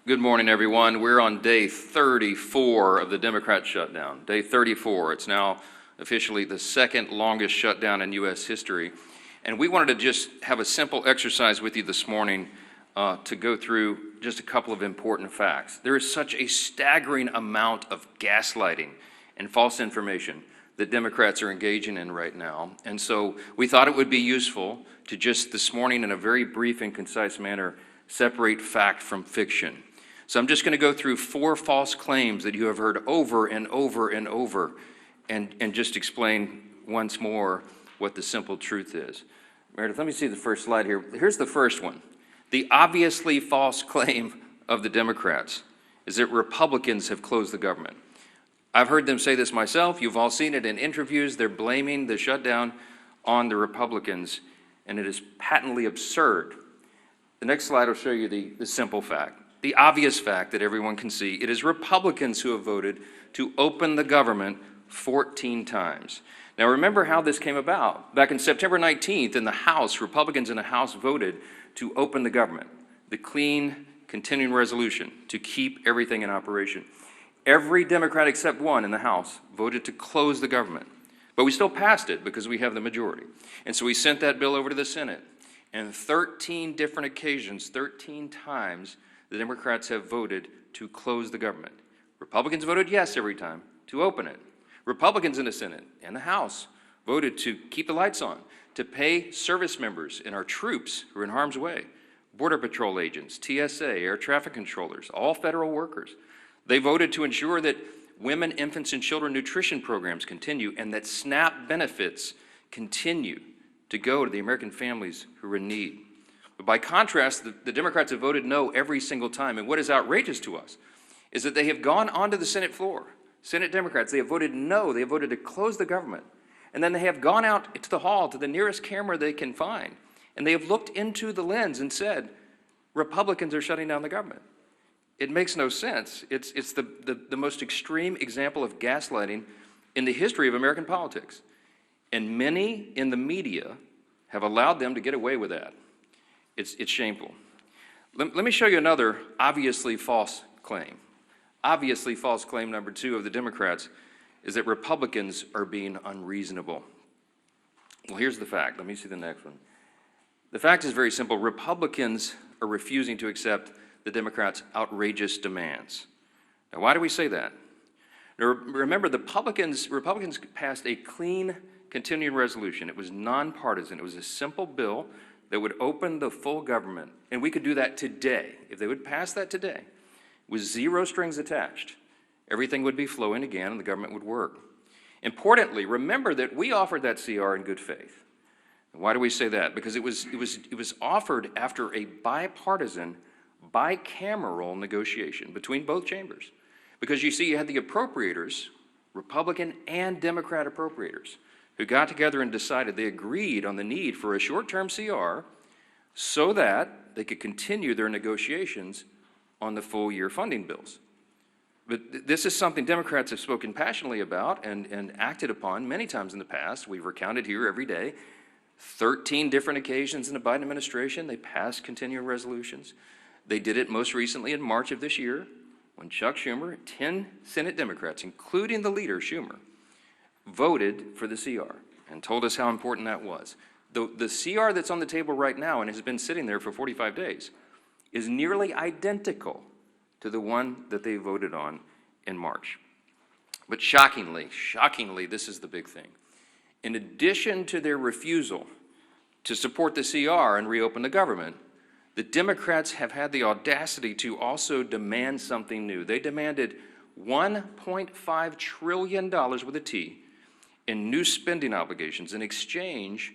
Good morning, everyone. We're on day 34 of the Democrat shutdown. Day 34. It's now officially the second longest shutdown in U.S. history. And we wanted to just have a simple exercise with you this morning to go through just a couple of important facts. There is such a staggering amount of gaslighting and false information that Democrats are engaging in right now. And so we thought it would be useful to just this morning, in a very brief and concise manner, separate fact from fiction. So I'm just going to go through 4 false claims that you have heard over and over and over, and just explain once more what the simple truth is. Meredith, let me see the first slide here. Here's the first one. The obviously false claim of the Democrats is that Republicans have closed the government. I've heard them say this myself. You've all seen it in interviews. They're blaming the shutdown on the Republicans, and it is patently absurd. The next slide will show you the simple fact. The obvious fact that everyone can see, it is Republicans who have voted to open the government 14 times. Now remember how this came about. Back in September 19th in the House, Republicans in the House voted to open the government, the clean continuing resolution to keep everything in operation. Every Democrat except one in the House voted to close the government. But we still passed it because we have the majority. And so we sent that bill over to the Senate. And 13 different occasions, 13 times, the Democrats have voted to close the government. Republicans voted yes every time to open it. Republicans in the Senate and the House voted to keep the lights on, to pay service members and our troops who are in harm's way, Border Patrol agents, TSA, air traffic controllers, all federal workers. They voted to ensure that women, infants, and children nutrition programs continue and that SNAP benefits continue to go to the American families who are in need. But by contrast, the Democrats have voted no every single time. And what is outrageous to us is that they have gone onto the Senate floor. Senate Democrats, they have voted no. They have voted to close the government. And then they have gone out to the hall, to the nearest camera they can find. And they have looked into the lens and said, Republicans are shutting down the government. It makes no sense. It's the most extreme example of gaslighting in the history of American politics. And many in the media have allowed them to get away with that. It's shameful. Let me show you another obviously false claim. Obviously false claim number 2 of the Democrats is that Republicans are being unreasonable. Well, here's the fact. Let me see the next one. The fact is very simple. Republicans are refusing to accept the Democrats' outrageous demands. Now, why do we say that? Now, remember, the Republicans passed a clean continuing resolution. It was nonpartisan. It was a simple bill that would open the full government, and we could do that today. If they would pass that today, with 0 strings attached, everything would be flowing again and the government would work. Importantly, remember that we offered that CR in good faith. And why do we say that? Because it was offered after a bipartisan, bicameral negotiation between both chambers. Because you see, you had the appropriators, Republican and Democrat appropriators, who got together and decided, they agreed on the need for a short-term CR so that they could continue their negotiations on the full-year funding bills. But this is something Democrats have spoken passionately about and acted upon many times in the past. We've recounted here every day. 13 different occasions in the Biden administration, they passed continuing resolutions. They did it most recently in March of this year when Chuck Schumer, 10 Senate Democrats, including the leader, Schumer, voted for the CR and told us how important that was. The CR that's on the table right now and has been sitting there for 45 days is nearly identical to the one that they voted on in March. But shockingly, this is the big thing. In addition to their refusal to support the CR and reopen the government, the Democrats have had the audacity to also demand something new. They demanded $1.5 trillion with a T in new spending obligations in exchange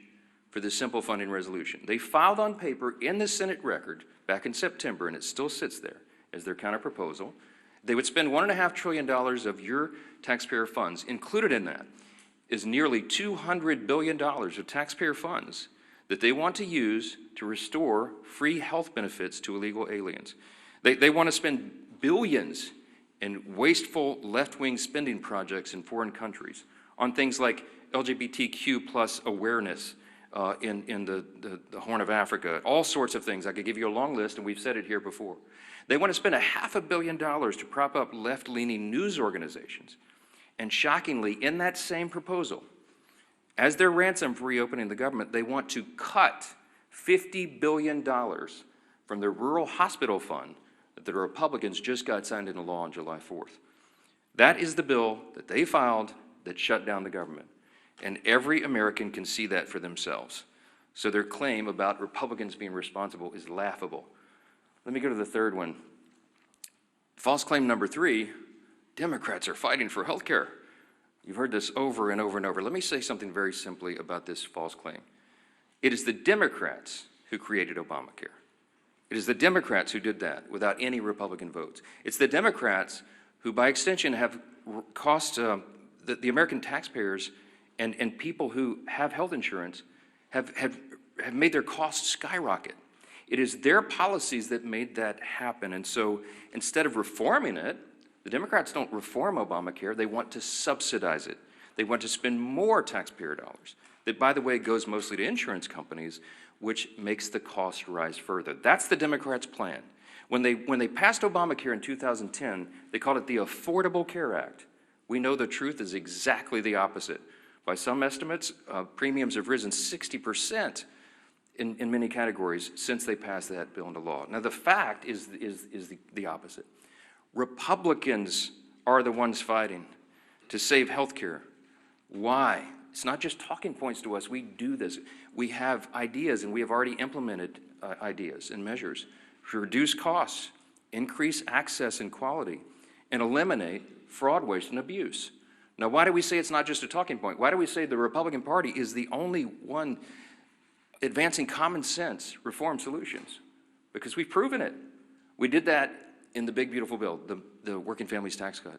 for the simple funding resolution. They filed on paper in the Senate record back in September, and it still sits there as their counterproposal. They would spend $1.5 trillion of your taxpayer funds. Included in that is nearly $200 billion of taxpayer funds that they want to use to restore free health benefits to illegal aliens. They want to spend billions in wasteful left-wing spending projects in foreign countries on things like LGBTQ plus awareness, in the Horn of Africa, all sorts of things. I could give you a long list, and we've said it here before. They want to spend $500 million to prop up left-leaning news organizations. And shockingly, in that same proposal, as their ransom for reopening the government, they want to cut $50 billion from the rural hospital fund that the Republicans just got signed into law on July 4th. That is the bill that they filed that shut down the government. And every American can see that for themselves. So their claim about Republicans being responsible is laughable. Let me go to the third one. False claim number 3, Democrats are fighting for health care. You've heard this over and over and over. Let me say something very simply about this false claim. It is the Democrats who created Obamacare. It is the Democrats who did that without any Republican votes. It's the Democrats who, by extension, have cost the American taxpayers and people who have health insurance have made their costs skyrocket. It is their policies that made that happen. And so instead of reforming it, the Democrats don't reform Obamacare, they want to subsidize it. They want to spend more taxpayer dollars. That, by the way, goes mostly to insurance companies, which makes the cost rise further. That's the Democrats' plan. When they passed Obamacare in 2010, they called it the Affordable Care Act. We know the truth is exactly the opposite. By some estimates, premiums have risen 60% in many categories since they passed that bill into law. Now, the fact is the opposite. Republicans are the ones fighting to save health care. Why? It's not just talking points to us. We do this. We have ideas, and we have already implemented ideas and measures to reduce costs, increase access and quality, and eliminate fraud, waste, and abuse. Now, why do we say it's not just a talking point? Why do we say the Republican Party is the only one advancing common sense reform solutions? Because we've proven it. We did that in the big, beautiful bill, the Working Families Tax Cut.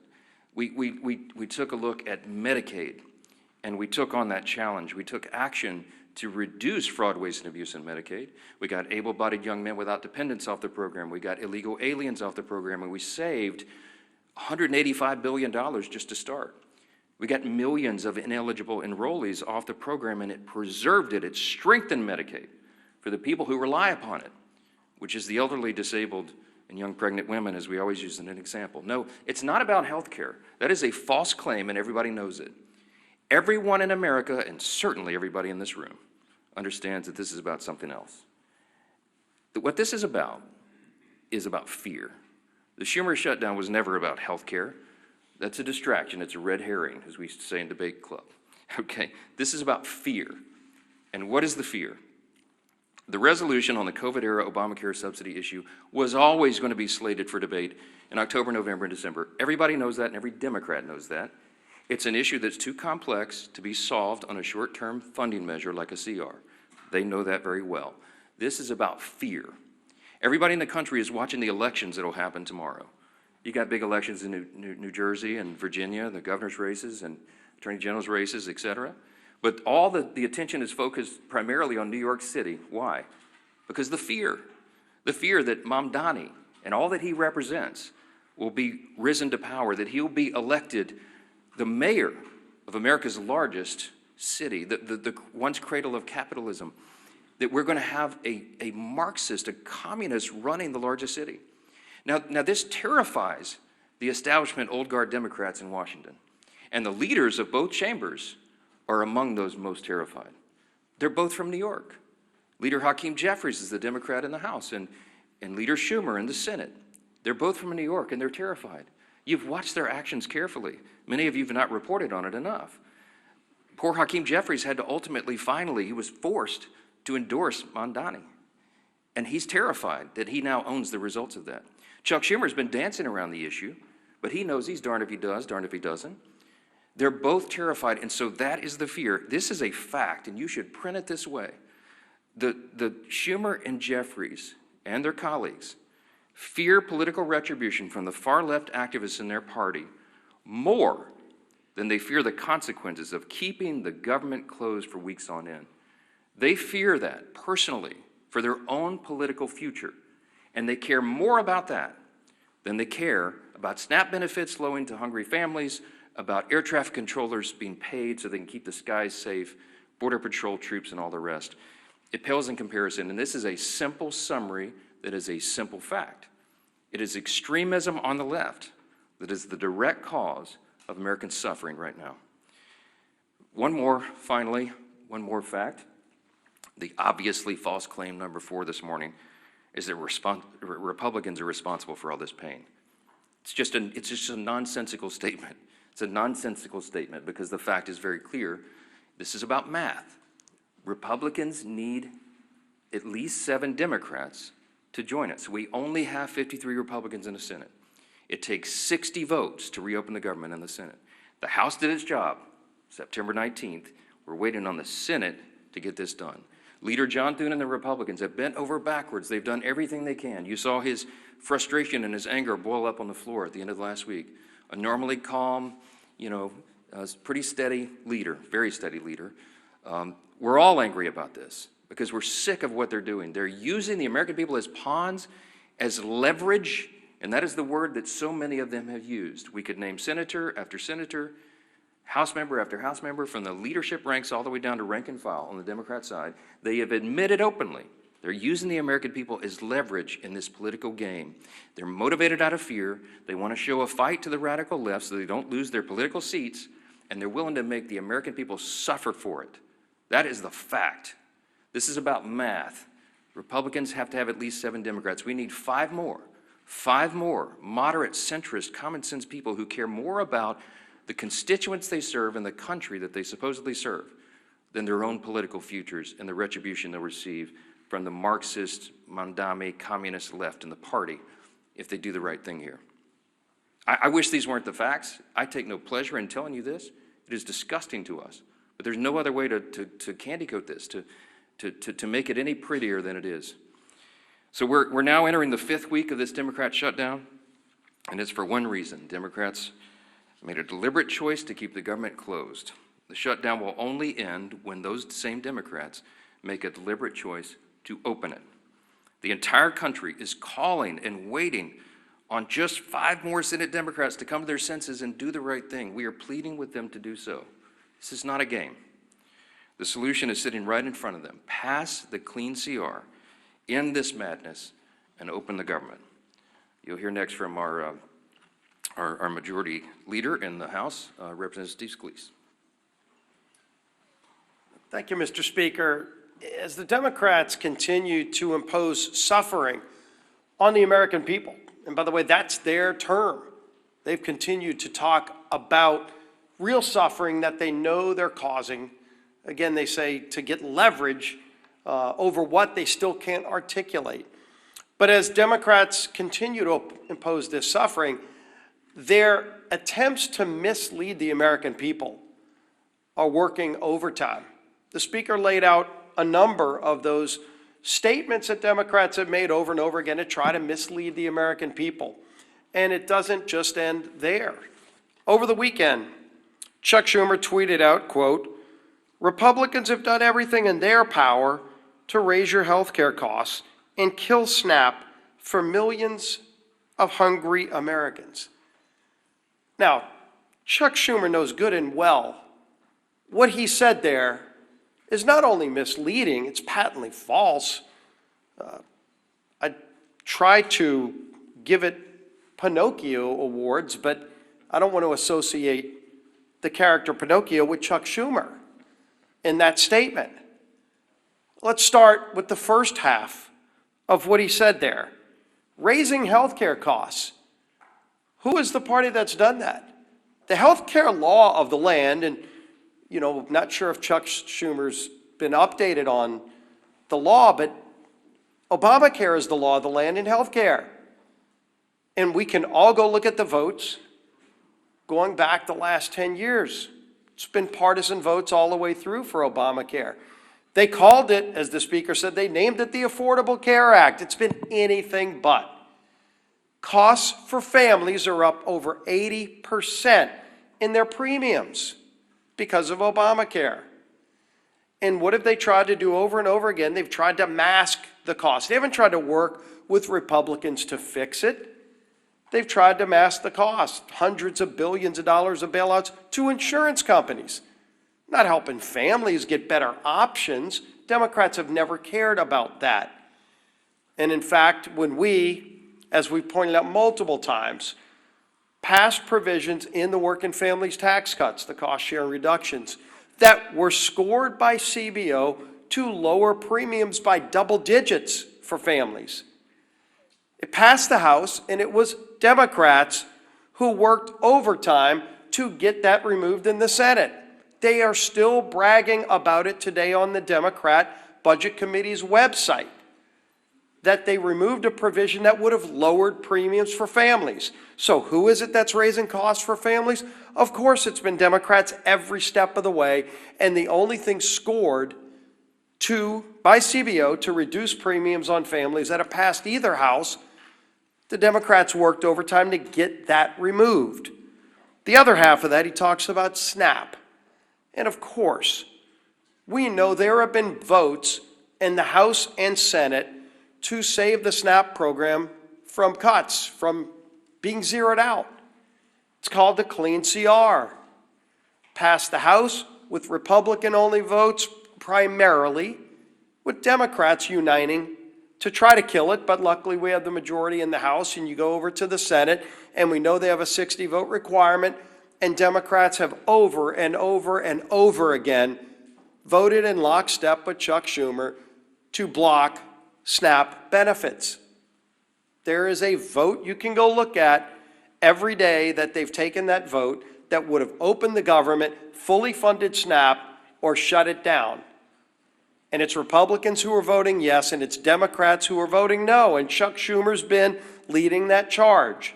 We took a look at Medicaid, and we took on that challenge. We took action to reduce fraud, waste, and abuse in Medicaid. We got able-bodied young men without dependents off the program. We got illegal aliens off the program, and we saved $185 billion just to start. We got millions of ineligible enrollees off the program, and it preserved it. It strengthened Medicaid for the people who rely upon it, which is the elderly, disabled, and young pregnant women, as we always use as an example. No, it's not about health care. That is a false claim, and everybody knows it. Everyone in America, and certainly everybody in this room, understands that this is about something else. What this is about fear. The Schumer shutdown was never about health care. That's a distraction. It's a red herring, as we used to say in debate club. Okay, this is about fear. And what is the fear? The resolution on the COVID-era Obamacare subsidy issue was always going to be slated for debate in October, November, and December. Everybody knows that, and every Democrat knows that. It's an issue that's too complex to be solved on a short-term funding measure like a CR. They know that very well. This is about fear. Everybody in the country is watching the elections that will happen tomorrow. You got big elections in New Jersey and Virginia, the governor's races and attorney general's races, et cetera. But all the attention is focused primarily on New York City. Why? Because the fear that Mamdani and all that he represents will be risen to power, that he'll be elected the mayor of America's largest city, the once cradle of capitalism, that we're going to have a Marxist, a communist running the largest city. Now this terrifies the establishment old guard Democrats in Washington. And the leaders of both chambers are among those most terrified. They're both from New York. Leader Hakeem Jeffries is the Democrat in the House, and Leader Schumer in the Senate. They're both from New York, and they're terrified. You've watched their actions carefully. Many of you have not reported on it enough. Poor Hakeem Jeffries had to finally, he was forced to endorse Mamdani. And he's terrified that he now owns the results of that. Chuck Schumer's been dancing around the issue, but he knows he's darned if he does, darned if he doesn't. They're both terrified, and so that is the fear. This is a fact, and you should print it this way. The Schumer and Jeffries and their colleagues fear political retribution from the far-left activists in their party more than they fear the consequences of keeping the government closed for weeks on end. They fear that personally for their own political future, and they care more about that than they care about SNAP benefits flowing to hungry families, about air traffic controllers being paid so they can keep the skies safe, Border Patrol troops and all the rest. It pales in comparison, and this is a simple summary that is a simple fact. It is extremism on the left that is the direct cause of American suffering right now. One more fact. The obviously false claim number 4 this morning is that Republicans are responsible for all this pain. It's just a nonsensical statement. It's a nonsensical statement because the fact is very clear. This is about math. Republicans need at least 7 Democrats to join us. We only have 53 Republicans in the Senate. It takes 60 votes to reopen the government in the Senate. The House did its job, September 19th. We're waiting on the Senate to get this done. Leader John Thune and the Republicans have bent over backwards. They've done everything they can. You saw his frustration and his anger boil up on the floor at the end of last week. A normally calm, pretty steady leader, very steady leader. We're all angry about this because we're sick of what they're doing. They're using the American people as pawns, as leverage, and that is the word that so many of them have used. We could name senator after senator, House member after House member, from the leadership ranks all the way down to rank and file on the Democrat side. They have admitted openly they're using the American people as leverage in this political game. They're motivated out of fear. They want to show a fight to the radical left so they don't lose their political seats, and they're willing to make the American people suffer for it. That is the fact. This is about math. Republicans have to have at least 7 Democrats. We need 5 more. 5 more moderate, centrist, common sense people who care more about the constituents they serve and the country that they supposedly serve than their own political futures and the retribution they'll receive from the Marxist, Mandami, communist left in the party if they do the right thing here. I wish these weren't the facts. I take no pleasure in telling you this. It is disgusting to us. But there's no other way to candy coat this, to make it any prettier than it is. So we're now entering the 5th week of this Democrat shutdown, and it's for one reason. Democrats made a deliberate choice to keep the government closed. The shutdown will only end when those same Democrats make a deliberate choice to open it. The entire country is calling and waiting on just 5 more Senate Democrats to come to their senses and do the right thing. We are pleading with them to do so. This is not a game. The solution is sitting right in front of them. Pass the clean CR, end this madness, and open the government. You'll hear next from our majority leader in the House, Representative Steve Scalise. Thank you, Mr. Speaker. As the Democrats continue to impose suffering on the American people, and by the way, that's their term, they've continued to talk about real suffering that they know they're causing. Again, they say to get leverage over what they still can't articulate. But as Democrats continue to impose this suffering, their attempts to mislead the American people are working overtime. The Speaker laid out a number of those statements that Democrats have made over and over again to try to mislead the American people. And it doesn't just end there. Over the weekend, Chuck Schumer tweeted out, quote, "Republicans have done everything in their power to raise your health care costs and kill SNAP for millions of hungry Americans." Now, Chuck Schumer knows good and well what he said there is not only misleading, it's patently false. I tried to give it Pinocchio awards, but I don't want to associate the character Pinocchio with Chuck Schumer in that statement. Let's start with the first half of what he said there. Raising health care costs. Who is the party that's done that? The health care law of the land, and not sure if Chuck Schumer's been updated on the law, but Obamacare is the law of the land in health care. And we can all go look at the votes going back the last 10 years. It's been partisan votes all the way through for Obamacare. They called it, as the Speaker said, they named it the Affordable Care Act. It's been anything but. Costs for families are up over 80% in their premiums because of Obamacare. And what have they tried to do over and over again? They've tried to mask the cost. They haven't tried to work with Republicans to fix it. They've tried to mask the cost, hundreds of billions of dollars of bailouts to insurance companies. not helping families get better options. Democrats have never cared about that. And in fact, when we, as we pointed out multiple times, passed provisions in the working families tax cuts, the cost share reductions, that were scored by CBO to lower premiums by double digits for families. It passed the House, and it was Democrats who worked overtime to get that removed in the Senate. They are still bragging about it today on the Democrat Budget Committee's website, that they removed a provision that would have lowered premiums for families. So who is it that's raising costs for families? Of course it's been Democrats every step of the way, and the only thing scored by CBO to reduce premiums on families that have passed either house, the Democrats worked overtime to get that removed. The other half of that, he talks about SNAP. And of course, we know there have been votes in the House and Senate to save the SNAP program from cuts, from being zeroed out. It's called the Clean CR. Passed the House with Republican-only votes primarily, with Democrats uniting to try to kill it, but luckily we have the majority in the House, and you go over to the Senate, and we know they have a 60-vote requirement, and Democrats have over and over and over again voted in lockstep with Chuck Schumer to block SNAP benefits. There is a vote you can go look at every day that they've taken that vote that would have opened the government, fully funded SNAP, or shut it down. And it's Republicans who are voting yes, and it's Democrats who are voting no, and Chuck Schumer's been leading that charge.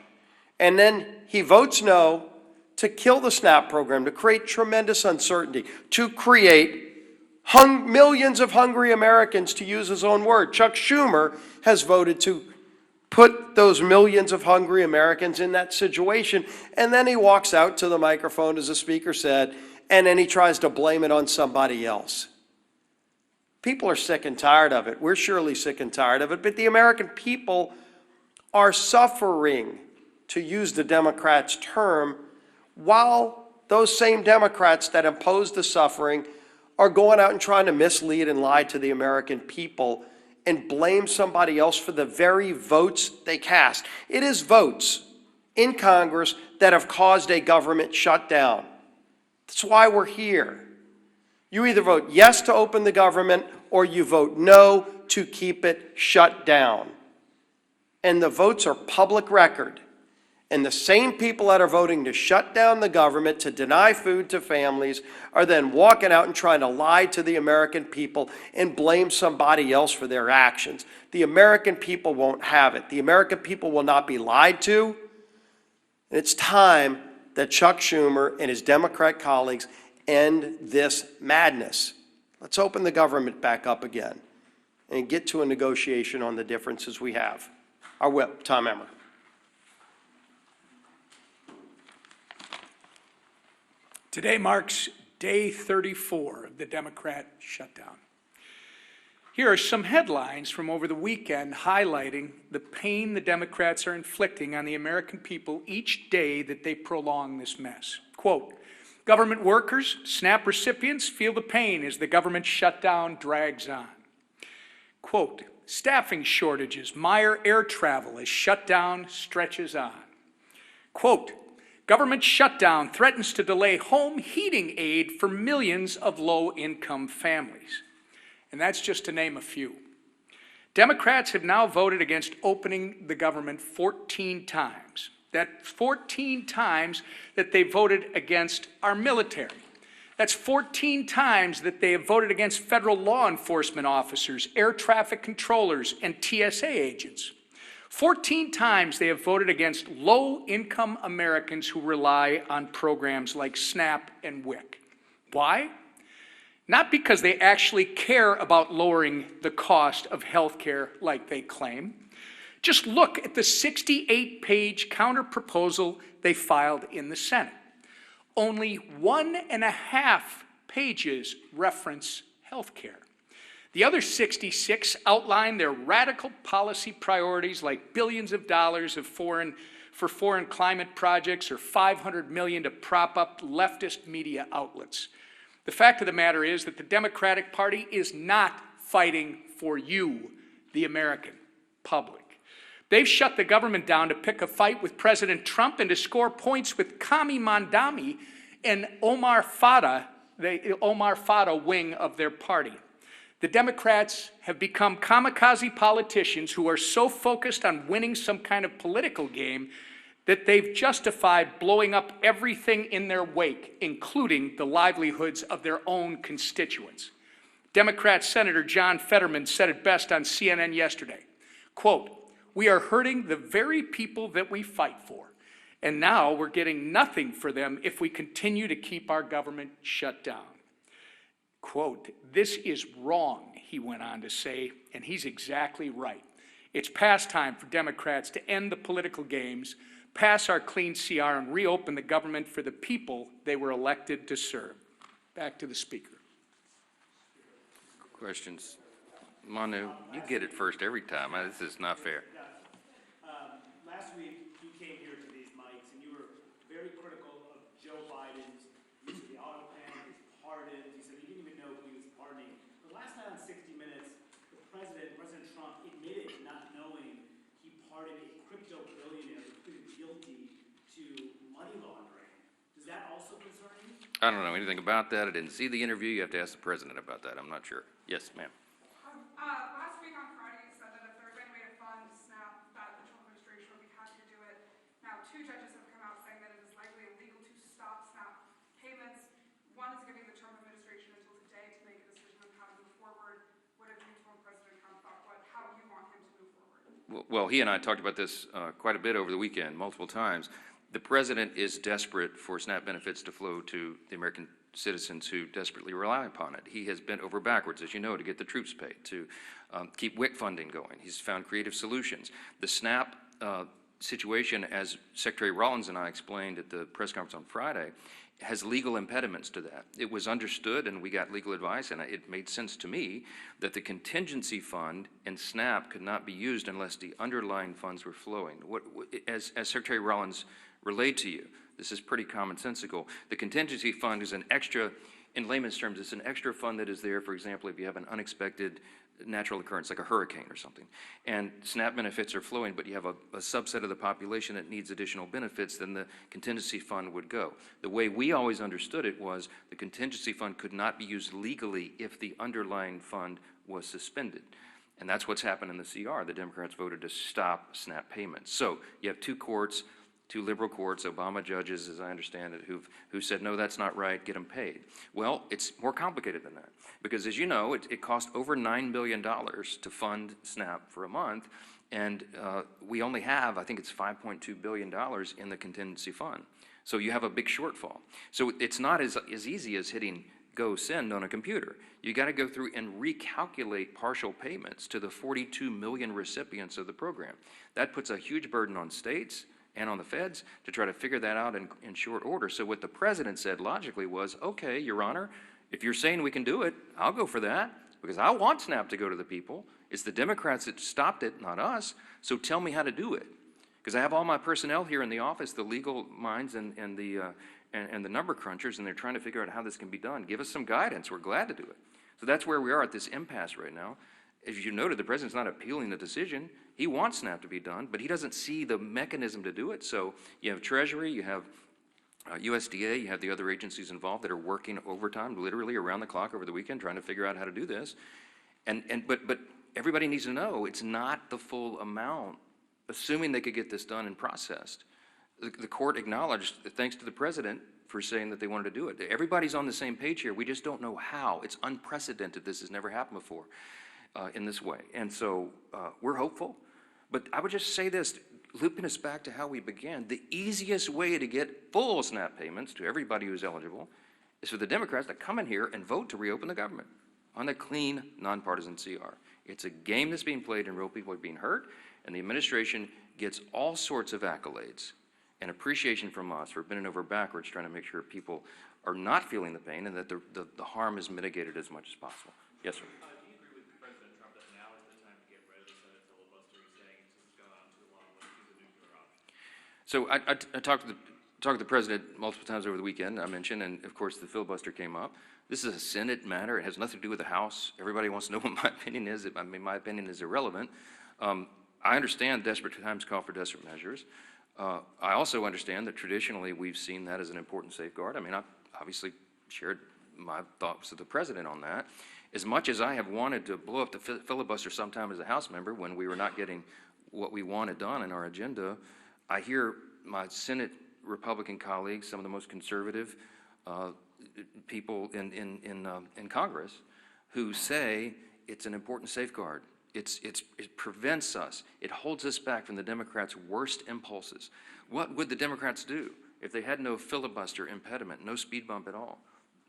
And then he votes no to kill the SNAP program, to create tremendous uncertainty, to create millions of hungry Americans, to use his own word. Chuck Schumer has voted to put those millions of hungry Americans in that situation, and then he walks out to the microphone, as the speaker said, and then he tries to blame it on somebody else. People are sick and tired of it. We're surely sick and tired of it, but the American people are suffering, to use the Democrats' term, while those same Democrats that impose the suffering are going out and trying to mislead and lie to the American people and blame somebody else for the very votes they cast. It is votes in Congress that have caused a government shutdown. That's why we're here. You either vote yes to open the government or you vote no to keep it shut down. And the votes are public record. And the same people that are voting to shut down the government, to deny food to families, are then walking out and trying to lie to the American people and blame somebody else for their actions. The American people won't have it. The American people will not be lied to. And it's time that Chuck Schumer and his Democrat colleagues end this madness. Let's open the government back up again and get to a negotiation on the differences we have. Our whip, Tom Emmer. Today marks day 34 of the Democrat shutdown. Here are some headlines from over the weekend highlighting the pain the Democrats are inflicting on the American people each day that they prolong this mess. Quote, government workers, SNAP recipients feel the pain as the government shutdown drags on. Quote, staffing shortages mire air travel as shutdown stretches on. Quote, government shutdown threatens to delay home heating aid for millions of low-income families. And that's just to name a few. Democrats have now voted against opening the government 14 times. That's 14 times that they voted against our military. That's 14 times that they have voted against federal law enforcement officers, air traffic controllers, and TSA agents. 14 times they have voted against low-income Americans who rely on programs like SNAP and WIC. Why? Not because they actually care about lowering the cost of health care like they claim. Just look at the 68-page counterproposal they filed in the Senate. Only 1.5 pages reference health care. The other 66 outline their radical policy priorities like billions of dollars for foreign climate projects or $500 million to prop up leftist media outlets. The fact of the matter is that the Democratic Party is not fighting for you, the American public. They've shut the government down to pick a fight with President Trump and to score points with Kami Mandami and Omar Fada, the Omar Fada wing of their party. The Democrats have become kamikaze politicians who are so focused on winning some kind of political game that they've justified blowing up everything in their wake, including the livelihoods of their own constituents. Democrat Senator John Fetterman said it best on CNN yesterday, quote, "We are hurting the very people that we fight for, and now we're getting nothing for them if we continue to keep our government shut down." Quote, "This is wrong," he went on to say, and he's exactly right. It's past time for Democrats to end the political games, pass our clean CR, and reopen the government for the people they were elected to serve. Back to the Speaker. Questions? Manu, you get it first every time. This is not fair. Last week, you came here to these mics, and you were very critical of Joe Biden's use of the auto pen, his pardons. You said you didn't even know who he was pardoning. But last night on 60 Minutes, President Trump admitted not knowing he pardoned a crypto billionaire who pleaded guilty to money laundering. Does that also concern you? I don't know anything about that. I didn't see the interview. You have to ask the president about that. I'm not sure. Yes, ma'am. Last week on Friday, you said that if there had been a way to fund SNAP, that the Trump administration would be happy to do it. Now, two judges have come out saying that it is likely illegal to stop SNAP payments. One is giving the Trump administration until today to make a decision on how to move forward. What have you told President Trump about how you want him to move forward? Well, he and I talked about this quite a bit over the weekend, multiple times. The president is desperate for SNAP benefits to flow to the American citizens who desperately rely upon it. He has bent over backwards, as you know, to get the troops paid, to keep WIC funding going. He's found creative solutions. The SNAP situation, as Secretary Rollins and I explained at the press conference on Friday, has legal impediments to that. It was understood, and we got legal advice, and it made sense to me that the contingency fund and SNAP could not be used unless the underlying funds were flowing. As Secretary Rollins relayed to you, this is pretty commonsensical. The contingency fund is an extra, in layman's terms, it's an extra fund that is there, for example, if you have an unexpected natural occurrence, like a hurricane or something, and SNAP benefits are flowing, but you have a subset of the population that needs additional benefits, then the contingency fund would go. The way we always understood it was the contingency fund could not be used legally if the underlying fund was suspended. And that's what's happened in the CR. The Democrats voted to stop SNAP payments. So you have two courts, two liberal courts, Obama judges, as I understand it, who said, no, that's not right, get them paid. Well, it's more complicated than that. Because as you know, it cost over $9 billion to fund SNAP for a month, and we only have, I think it's $5.2 billion in the contingency fund. So you have a big shortfall. So it's not as easy as hitting go send on a computer. You got to go through and recalculate partial payments to the 42 million recipients of the program. That puts a huge burden on states and on the feds to try to figure that out in short order. So what the president said logically was, okay, Your Honor, if you're saying we can do it, I'll go for that, because I want SNAP to go to the people. It's the Democrats that stopped it, not us, so tell me how to do it. Because I have all my personnel here in the office, the legal minds and the number crunchers, and they're trying to figure out how this can be done. Give us some guidance, we're glad to do it. So that's where we are at this impasse right now. As you noted, the president's not appealing the decision. He wants SNAP to be done, but he doesn't see the mechanism to do it. So you have Treasury, you have USDA, you have the other agencies involved that are working overtime, literally around the clock over the weekend, trying to figure out how to do this. But everybody needs to know it's not the full amount, assuming they could get this done and processed. The court acknowledged, thanks to the president, for saying that they wanted to do it. Everybody's on the same page here. We just don't know how. It's unprecedented. This has never happened before in this way. And so we're hopeful. But I would just say this, looping us back to how we began, the easiest way to get full SNAP payments to everybody who's eligible is for the Democrats to come in here and vote to reopen the government on a clean, nonpartisan CR. It's a game that's being played and real people are being hurt, and the administration gets all sorts of accolades and appreciation from us for bending over backwards trying to make sure people are not feeling the pain and that the harm is mitigated as much as possible. Yes, sir. Do you agree with President Trump that now is the time to get rid of the Senate filibuster? He's saying it's just gone on too long. Let's use a nuclear option. So I talked talked to the president multiple times over the weekend, I mentioned, and of course the filibuster came up. This is a Senate matter. It has nothing to do with the House. Everybody wants to know what my opinion is. I mean, my opinion is irrelevant. I understand desperate times call for desperate measures. I also understand that traditionally we've seen that as an important safeguard. I mean, I obviously shared my thoughts with the president on that. As much as I have wanted to blow up the filibuster sometime as a House member when we were not getting what we wanted done in our agenda, I hear my Senate Republican colleagues, some of the most conservative people in Congress, who say it's an important safeguard. It prevents us. It holds us back from the Democrats' worst impulses. What would the Democrats do if they had no filibuster impediment, no speed bump at all?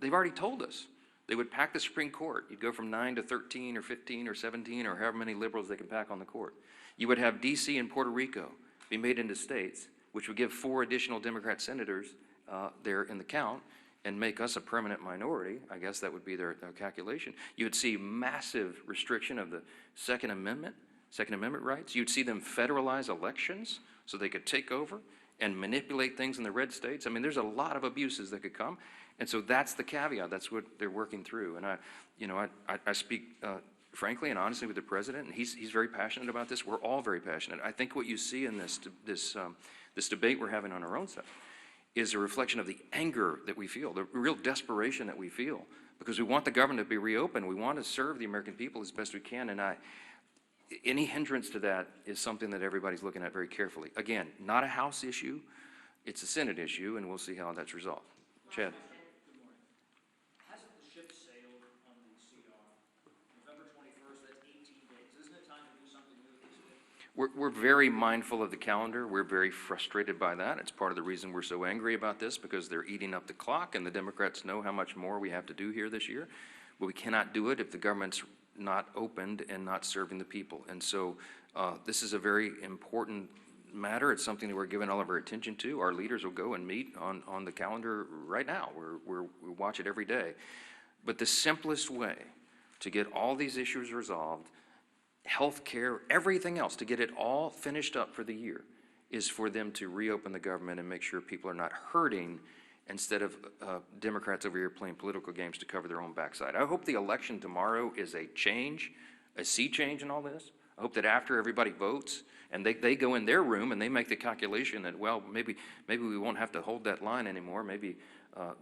They've already told us. They would pack the Supreme Court. You'd go from 9 to 13 or 15 or 17 or however many liberals they can pack on the court. You would have D.C. and Puerto Rico be made into states, which would give 4 additional Democrat senators there in the count and make us a permanent minority. I guess that would be their calculation. You would see massive restriction of the Second Amendment rights. You'd see them federalize elections so they could take over and manipulate things in the red states. I mean, there's a lot of abuses that could come. And so that's the caveat. That's what they're working through. And I speak frankly and honestly with the president, and he's very passionate about this. We're all very passionate. I think what you see in this debate we're having on our own side is a reflection of the anger that we feel, the real desperation that we feel, because we want the government to be reopened. We want to serve the American people as best we can. And any hindrance to that is something that everybody's looking at very carefully. Again, not a House issue. It's a Senate issue, and we'll see how that's resolved. Chad. We're very mindful of the calendar. We're very frustrated by that. It's part of the reason we're so angry about this, because they're eating up the clock, and the Democrats know how much more we have to do here this year. But we cannot do it if the government's not opened and not serving the people. And so this is a very important matter. It's something that we're giving all of our attention to. Our leaders will go and meet on the calendar right now. We watch it every day. But the simplest way to get all these issues resolved, health care, everything else, to get it all finished up for the year, is for them to reopen the government and make sure people are not hurting instead of Democrats over here playing political games to cover their own backside. I hope the election tomorrow is a change, a sea change in all this. I hope that after everybody votes and they go in their room and they make the calculation that, well, maybe we won't have to hold that line anymore. Maybe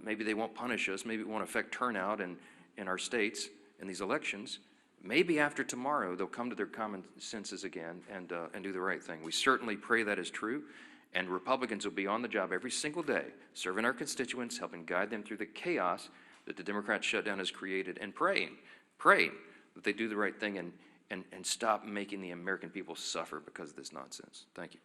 they won't punish us. Maybe it won't affect turnout in our states in these elections. Maybe after tomorrow, they'll come to their common senses again and do the right thing. We certainly pray that is true, and Republicans will be on the job every single day, serving our constituents, helping guide them through the chaos that the Democrat shutdown has created, and praying that they do the right thing and stop making the American people suffer because of this nonsense. Thank you.